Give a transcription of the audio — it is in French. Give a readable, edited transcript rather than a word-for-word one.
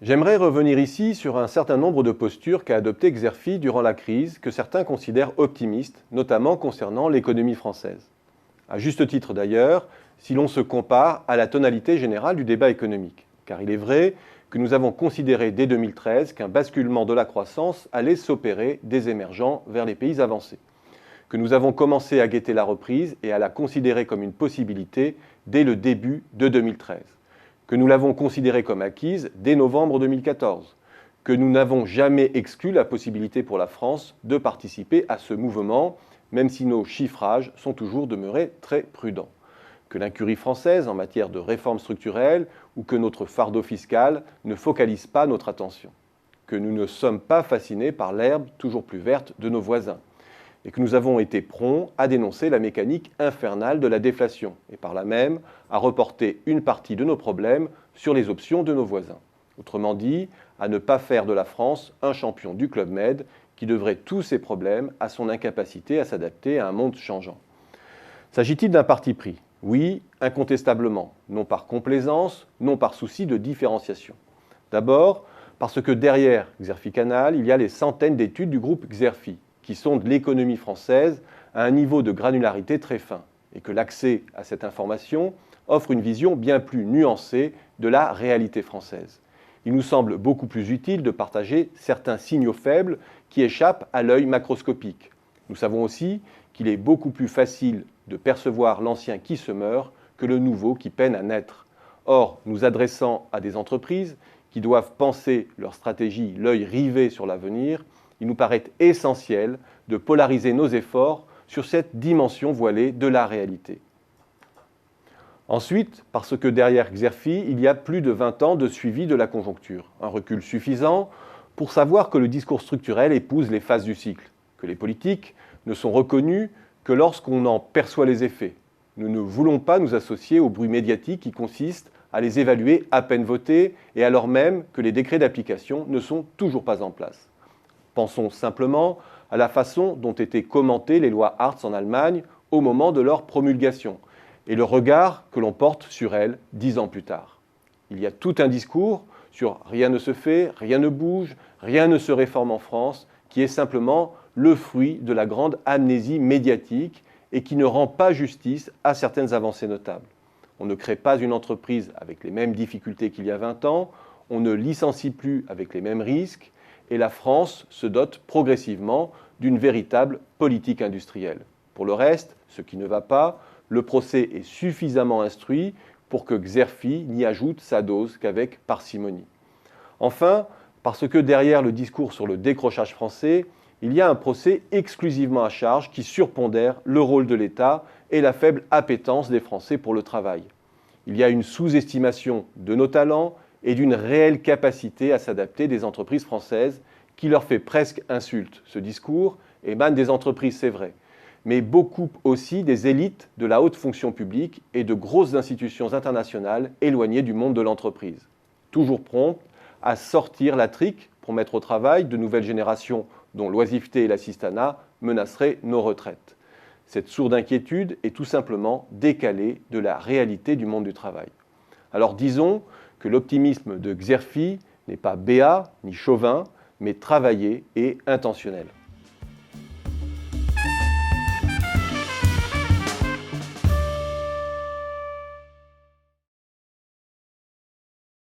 J'aimerais revenir ici sur un certain nombre de postures qu'a adoptées Xerfi durant la crise, que certains considèrent optimistes, notamment concernant l'économie française. À juste titre d'ailleurs, si l'on se compare à la tonalité générale du débat économique. Car il est vrai que nous avons considéré dès 2013 qu'un basculement de la croissance allait s'opérer des émergents vers les pays avancés. Que nous avons commencé à guetter la reprise et à la considérer comme une possibilité dès le début de 2013. Que nous l'avons considérée comme acquise dès novembre 2014, que nous n'avons jamais exclu la possibilité pour la France de participer à ce mouvement, même si nos chiffrages sont toujours demeurés très prudents, que l'incurie française en matière de réformes structurelles ou que notre fardeau fiscal ne focalise pas notre attention, que nous ne sommes pas fascinés par l'herbe toujours plus verte de nos voisins, et que nous avons été prompts à dénoncer la mécanique infernale de la déflation, et par là même à reporter une partie de nos problèmes sur les options de nos voisins. Autrement dit, à ne pas faire de la France un champion du Club Med qui devrait tous ses problèmes à son incapacité à s'adapter à un monde changeant. S'agit-il d'un parti pris? Oui, incontestablement, non par complaisance, non par souci de différenciation. D'abord, parce que derrière Xerfi Canal, il y a les centaines d'études du groupe Xerfi, qui sondent l'économie française à un niveau de granularité très fin, et que l'accès à cette information offre une vision bien plus nuancée de la réalité française. Il nous semble beaucoup plus utile de partager certains signaux faibles qui échappent à l'œil macroscopique. Nous savons aussi qu'il est beaucoup plus facile de percevoir l'ancien qui se meurt que le nouveau qui peine à naître. Or, nous adressant à des entreprises qui doivent penser leur stratégie l'œil rivé sur l'avenir, il nous paraît essentiel de polariser nos efforts sur cette dimension voilée de la réalité. Ensuite, parce que derrière Xerfi, il y a plus de 20 ans de suivi de la conjoncture, un recul suffisant pour savoir que le discours structurel épouse les phases du cycle, que les politiques ne sont reconnues que lorsqu'on en perçoit les effets. Nous ne voulons pas nous associer au bruit médiatique qui consiste à les évaluer à peine votés et alors même que les décrets d'application ne sont toujours pas en place. Pensons simplement à la façon dont étaient commentées les lois Hartz en Allemagne au moment de leur promulgation et le regard que l'on porte sur elles 10 ans plus tard. Il y a tout un discours sur « rien ne se fait, rien ne bouge, rien ne se réforme en France » qui est simplement le fruit de la grande amnésie médiatique et qui ne rend pas justice à certaines avancées notables. On ne crée pas une entreprise avec les mêmes difficultés qu'il y a 20 ans, on ne licencie plus avec les mêmes risques, et la France se dote progressivement d'une véritable politique industrielle. Pour le reste, ce qui ne va pas, le procès est suffisamment instruit pour que Xerfi n'y ajoute sa dose qu'avec parcimonie. Enfin, parce que derrière le discours sur le décrochage français, il y a un procès exclusivement à charge qui surpondère le rôle de l'État et la faible appétence des Français pour le travail. Il y a une sous-estimation de nos talents et d'une réelle capacité à s'adapter des entreprises françaises qui leur fait presque insulte. Ce discours émane des entreprises, c'est vrai, mais beaucoup aussi des élites de la haute fonction publique et de grosses institutions internationales éloignées du monde de l'entreprise. Toujours promptes à sortir la trique pour mettre au travail de nouvelles générations dont l'oisiveté et l'assistanat menaceraient nos retraites. Cette sourde inquiétude est tout simplement décalée de la réalité du monde du travail. Alors disons que l'optimisme de Xerfi n'est pas béat ni chauvin, mais travaillé et intentionnel.